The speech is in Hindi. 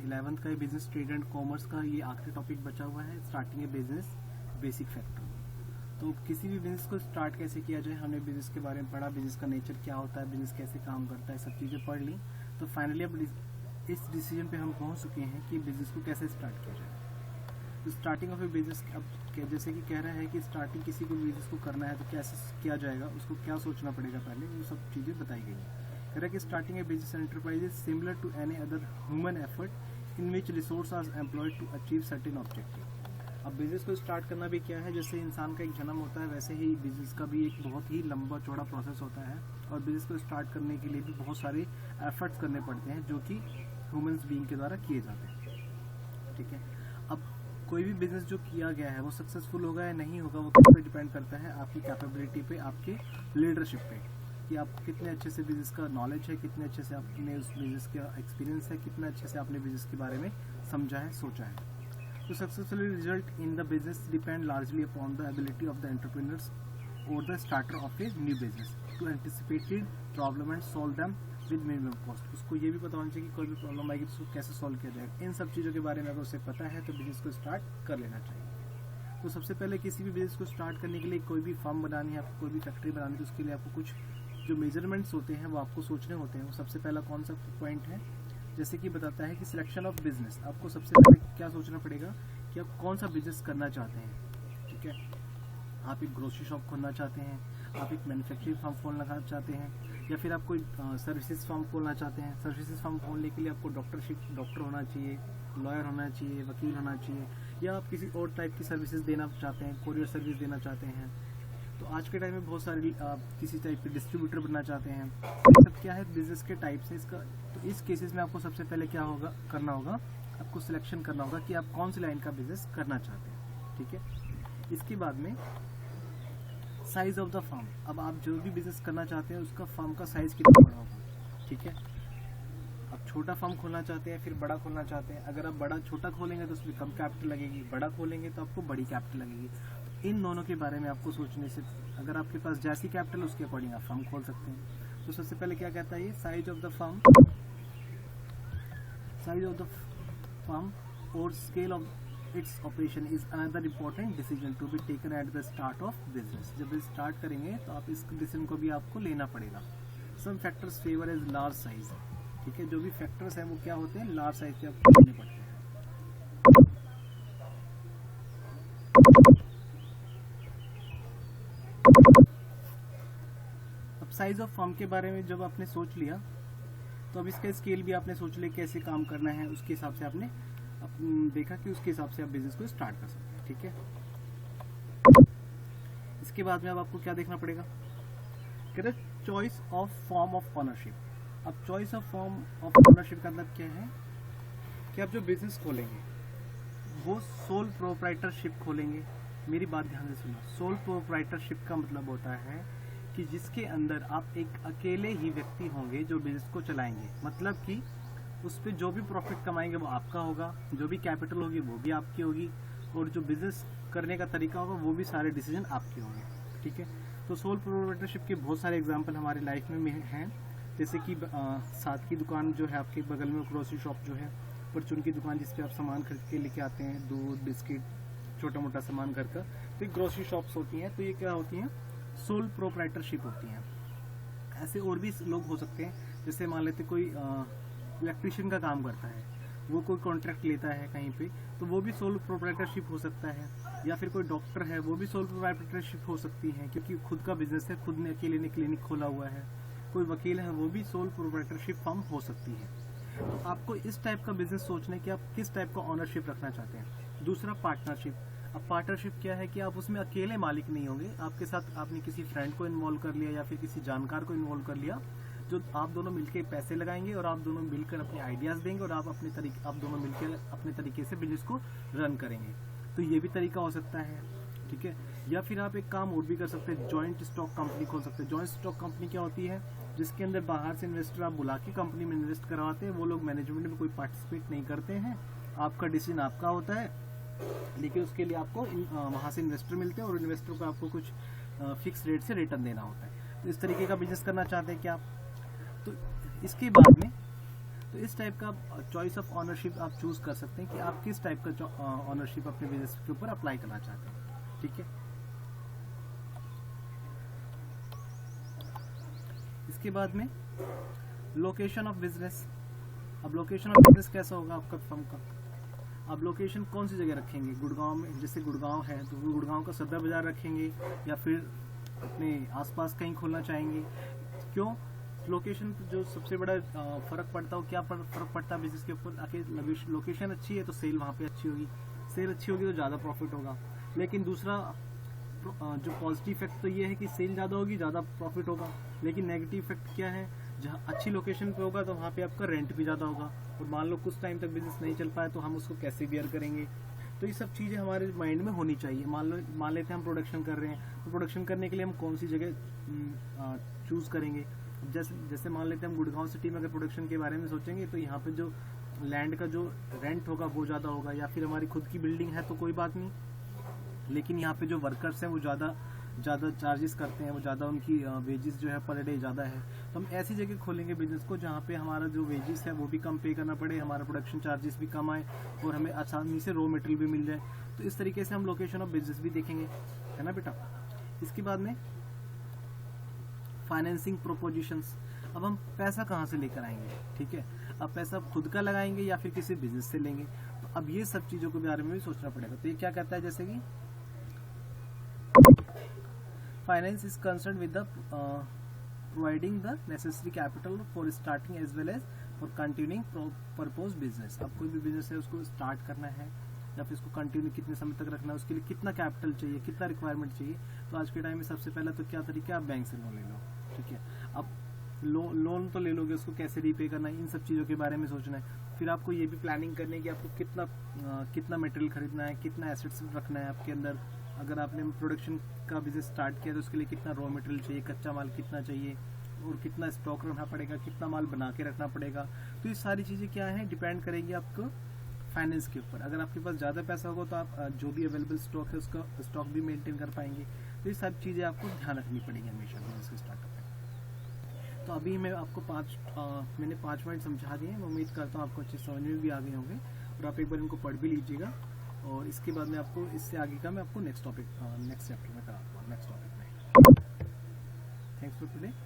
11th का बिजनेस ट्रेड एंड कॉमर्स का ये आखिरी टॉपिक बचा हुआ है, starting a business basic factor. तो किसी भी बिजनेस को स्टार्ट कैसे किया जाए, हमने बिजनेस के बारे में पढ़ा, बिजनेस का नेचर क्या होता है, बिजनेस कैसे काम करता है, सब चीज़ें पढ़ ली। तो फाइनली अब इस डिसीजन पे हम पहुंच चुके हैं कि बिजनेस को कैसे स्टार्ट किया जाए। तो स्टार्टिंग ऑफ ए बिजनेस, अब जैसे कि कह रहा है कि स्टार्टिंग किसी को बिजनेस को करना है तो कैसे किया जाएगा, उसको क्या सोचना पड़ेगा पहले, वो सब चीज़ें बताई गई हैं। कह रहा है कि starting a business enterprise is similar to any other human effort in which resource are employed to achieve certain objective. अब बिजनेस को स्टार्ट करना भी क्या है, जैसे इंसान का एक जन्म होता है वैसे ही बिजनेस का भी एक बहुत ही लंबा चौड़ा प्रोसेस होता है, और बिजनेस को स्टार्ट करने के लिए भी बहुत सारे एफर्ट्स करने पड़ते हैं जो कि ह्यूमंस बीइंग के द्वारा किए जाते हैं। ठीक है, अब कोई भी बिजनेस जो किया गया है वो सक्सेसफुल होगा या नहीं होगा, वो किस पे डिपेंड करता है, आपकी कैपेबिलिटी पे, आपके लीडरशिप पे, कि आप कितने अच्छे से बिजनेस का नॉलेज है, कितने अच्छे से आपने उस बिजनेस का एक्सपीरियंस है, कितने अच्छे से आपने बिजनेस के बारे में समझा है, सोचा है। तो successful result in the business depend largely upon the ability of the entrepreneurs और the starter of a new business to anticipated problem and solve them with minimum cost. उसको ये भी पता होना चाहिए कि कोई भी प्रॉब्लम आएगी तो उसको कैसे सॉल्व किया जाएगा। इन सब चीज़ों के बारे में अगर उसे पता है तो बिजनेस को स्टार्ट कर लेना चाहिए। तो सबसे पहले किसी भी बिजनेस को स्टार्ट करने के लिए कोई भी फर्म बनानी है, आपको कोई भी फैक्ट्री बनानी है, तो उसके लिए आपको कुछ जो मेजरमेंट्स होते हैं वो आपको सोचने होते हैं। वो सबसे पहला कौन सा पॉइंट है, जैसे कि बताता है कि सिलेक्शन ऑफ बिजनेस। आपको सबसे पहले क्या सोचना पड़ेगा कि आप कौन सा बिजनेस करना चाहते हैं। ठीक है, आप एक ग्रोसरी शॉप खोलना चाहते हैं, आप एक मैन्युफैक्चरिंग फर्म खोलना चाहते हैं, या फिर आप कोई सर्विसेज फर्म खोलना चाहते हैं। सर्विसेज फर्म खोलने के लिए आपको डॉक्टर होना चाहिए, लॉयर होना चाहिए, वकील होना चाहिए, या आप किसी और टाइप की सर्विसेज देना चाहते हैं, कोरियर सर्विस देना चाहते हैं। तो आज के टाइम में बहुत सारे किसी टाइप के डिस्ट्रीब्यूटर बनना चाहते हैं। ये सब क्या है, बिजनेस के टाइप से इसका। तो इस केसेस में आपको सबसे पहले क्या होगा करना होगा, आपको सिलेक्शन करना होगा कि आप कौन सी लाइन का बिजनेस करना चाहते हैं। ठीक है, इसके बाद में साइज ऑफ द फर्म। अब आप जो भी बिजनेस करना चाहते हैं उसका फर्म का साइज कितना बड़ा होगा। ठीक है, आप छोटा फर्म खोलना चाहते हैं, फिर बड़ा खोलना चाहते हैं। अगर आप छोटा खोलेंगे तो उसमें कम कैपिटल लगेगी, बड़ा खोलेंगे तो आपको बड़ी कैपिटल लगेगी। तो इन दोनों के बारे में आपको सोचने से, अगर आपके पास जैसी कैपिटल उसके अकॉर्डिंग आप फर्म खोल सकते हैं। तो सबसे पहले क्या कहता है ये, साइज ऑफ द फर्म और scale of its operation is another important decision to be taken at the start of business. जब स्टार्ट करेंगे तो आप इस डिसीजन को भी आपको लेना पड़ेगा। Some factors favour is large size. ठीक है, जो भी फैक्टर्स हैं वो क्या होते हैं, लार्ज साइज के आपको लेने पड़ते हैं। अब साइज ऑफ फर्म के बारे में जब आपने सोच लिया तो अब इसका स्केल भी आपने सोच लिया कैसे काम करना है, उसके हिसाब से आपने देखा कि उसके हिसाब से आप बिजनेस को स्टार्ट कर सकते हैं। ठीक है, इसके बाद में अब आपको क्या देखना पड़ेगा, choice of form of ownership. अब choice of form of ownership का मतलब क्या है कि आप जो बिजनेस खोलेंगे वो सोल प्रोप्राइटरशिप खोलेंगे। मेरी बात ध्यान से सुनो, सोल प्रोप्राइटरशिप का मतलब होता है कि जिसके अंदर आप एक अकेले ही व्यक्ति होंगे जो बिजनेस को चलाएंगे। मतलब कि उस पर जो भी प्रॉफिट कमाएंगे वो आपका होगा, जो भी कैपिटल होगी वो भी आपकी होगी, और जो बिजनेस करने का तरीका होगा वो भी सारे डिसीजन आपके होंगे। ठीक है, तो सोल प्रोप्राइटरशिप के बहुत सारे एग्जांपल हमारी लाइफ में हैं, जैसे कि साथ की दुकान जो है आपके बगल में, ग्रोसरी शॉप जो है, परचून की दुकान जिस पे आप सामान खरीद के लेके आते हैं, दूध, बिस्किट, छोटा मोटा सामान घर का, तो ग्रोसरी शॉप्स होती हैं। तो ये क्या होती हैं, सोल प्रोप्राइटरशिप होती हैं। ऐसे और भी लोग हो सकते हैं, जैसे मान लेते कोई इलेक्ट्रिशियन का काम करता है, वो कोई कॉन्ट्रैक्ट लेता है कहीं पे, तो वो भी सोल प्रोप्राइटरशिप हो सकता है। या फिर कोई डॉक्टर है, वो भी सोल प्रोप्राइटरशिप हो सकती है, क्योंकि खुद का बिजनेस है, खुद ने अकेले ने क्लिनिक खोला हुआ है। कोई वकील है, वो भी सोल प्रोप्राइटरशिप फर्म हो सकती है। तो आपको इस टाइप का बिजनेस सोचना है कि आप किस टाइप का ऑनरशिप रखना चाहते हैं। दूसरा, पार्टनरशिप। अब पार्टनरशिप क्या है कि आप उसमें अकेले मालिक नहीं होंगे, आपके साथ आपने किसी फ्रेंड को इन्वॉल्व कर लिया या फिर किसी जानकार को इन्वॉल्व कर लिया, जो आप दोनों मिलकर पैसे लगाएंगे और आप दोनों मिलकर अपने आइडियाज़ देंगे और आप दोनों मिलकर अपने तरीके से बिजनेस को रन करेंगे। तो ये भी तरीका हो सकता है। ठीक है, या फिर आप एक काम और भी कर सकते हैं, जॉइंट स्टॉक कंपनी खोल सकते हैं। जॉइंट स्टॉक कंपनी क्या होती है, जिसके अंदर बाहर से इन्वेस्टर आप बुला के कंपनी में इन्वेस्ट करवाते हैं। वो लोग मैनेजमेंट में कोई पार्टिसिपेट नहीं करते हैं, आपका डिसीजन आपका होता है, लेकिन उसके लिए आपको वहाँ से इन्वेस्टर मिलते हैं और इन्वेस्टर को आपको कुछ फिक्स रेट से रिटर्न देना होता है। तो इस तरीके का बिजनेस करना चाहते हैं क्या आप। तो इसके बाद में तो इस टाइप का चॉइस ऑफ ऑनरशिप आप चूज कर सकते हैं कि आप किस टाइप का ऑनरशिप अपने बिजनेस के ऊपर अप्लाई करना चाहते हैं। ठीक है, इसके बाद में लोकेशन ऑफ बिजनेस। अब लोकेशन ऑफ बिजनेस कैसा होगा आपका फर्म का, अब लोकेशन कौन सी जगह रखेंगे। गुड़गांव में, जैसे गुड़गांव है तो वो गुड़गांव का सदर बाजार रखेंगे या फिर अपने आसपास कहीं खोलना चाहेंगे। क्यों, लोकेशन जो सबसे बड़ा फर्क पड़ता है, क्या फर्क पड़ता है बिजनेस के ऊपर। आखिर लोकेशन अच्छी है तो सेल वहाँ पे अच्छी होगी, सेल अच्छी होगी तो ज़्यादा प्रॉफिट होगा। लेकिन दूसरा जो पॉजिटिव इफेक्ट तो ये है कि सेल ज़्यादा होगी, ज़्यादा प्रॉफिट होगा। लेकिन नेगेटिव इफेक्ट क्या है, जहाँ अच्छी लोकेशन पे होगा तो वहाँ पे आपका रेंट भी ज़्यादा होगा, और मान लो कुछ टाइम तक बिजनेस नहीं चल पाए तो हम उसको कैसे बियर करेंगे। तो ये सब चीज़ें हमारे माइंड में होनी चाहिए। मान लेते हैं हम प्रोडक्शन कर रहे हैं, तो प्रोडक्शन करने के लिए हम कौन सी जगह चूज़ करेंगे। जैसे मान लेते हैं हम गुड़गांव सिटी में अगर प्रोडक्शन के बारे में सोचेंगे तो यहाँ पे जो लैंड का जो रेंट होगा वो ज़्यादा होगा, या फिर हमारी खुद की बिल्डिंग है तो कोई बात नहीं, लेकिन यहाँ पे जो वर्कर्स हैं वो ज़्यादा चार्जेस करते हैं, वो ज़्यादा उनकी वेजेस जो है पर डे ज़्यादा है। तो हम ऐसी जगह खोलेंगे बिजनेस को जहाँ पे हमारा जो वेजेस है वो भी कम पे करना पड़े, हमारा प्रोडक्शन चार्जेस भी कम आए और हमें आसानी से रॉ मटेरियल भी मिल जाए। तो इस तरीके से हम लोकेशन ऑफ बिजनेस भी देखेंगे, है ना बेटा। इसके बाद में फाइनेंसिंग प्रोपोजिशंस। अब हम पैसा कहाँ से लेकर आएंगे, ठीक है। अब पैसा खुद का लगाएंगे या फिर किसी बिजनेस से लेंगे, तो अब ये सब चीज़ों के बारे में भी सोचना पड़ेगा। तो ये क्या कहता है, जैसे कि finance is concern with the providing the necessary capital for starting as well as for continuing purpose business. अब कोई भी बिजनेस है उसको स्टार्ट करना है या फिर उसको कंटिन्यू कितने समय तक रखना है, उसके लिए कितना कैपिटल चाहिए, कितना रिक्वायरमेंट चाहिए। तो आज के टाइम में सबसे पहला तो क्या तरीका है, आप बैंक से लोन ले लो, ठीक है। अब लोन तो ले लोगे, उसको कैसे रीपे करना है, इन सब चीज़ों के बारे में सोचना है। फिर आपको ये भी प्लानिंग करनी है कि आपको कितना मटेरियल खरीदना है, कितना एसेट्स रखना है आपके अंदर। अगर आपने प्रोडक्शन का बिजनेस स्टार्ट किया तो उसके लिए कितना रॉ मटेरियल चाहिए, कच्चा माल कितना चाहिए और कितना स्टॉक रखना पड़ेगा, कितना माल बना के रखना पड़ेगा। तो ये सारी चीज़ें क्या है, डिपेंड करेगी आपको फाइनेंस के ऊपर। अगर आपके पास ज़्यादा पैसा होगा तो आप जो भी अवेलेबल स्टॉक है उसका स्टॉक भी मेंटेन कर पाएंगे। तो ये सब चीज़ें आपको ध्यान रखनी पड़ेगी हमेशा बिजनेस स्टार्टअप में। तो अभी मैं आपको मैंने 5 पॉइंट समझा दिए हैं। मैं उम्मीद करता हूँ आपको अच्छे समझ में भी आ गए होंगे और आप एक बार इनको पढ़ भी लीजिएगा। और इसके बाद में आपको इससे आगे का मैं आपको नेक्स्ट चैप्टर में कराऊंगा, नेक्स्ट टॉपिक में। Thanks for today.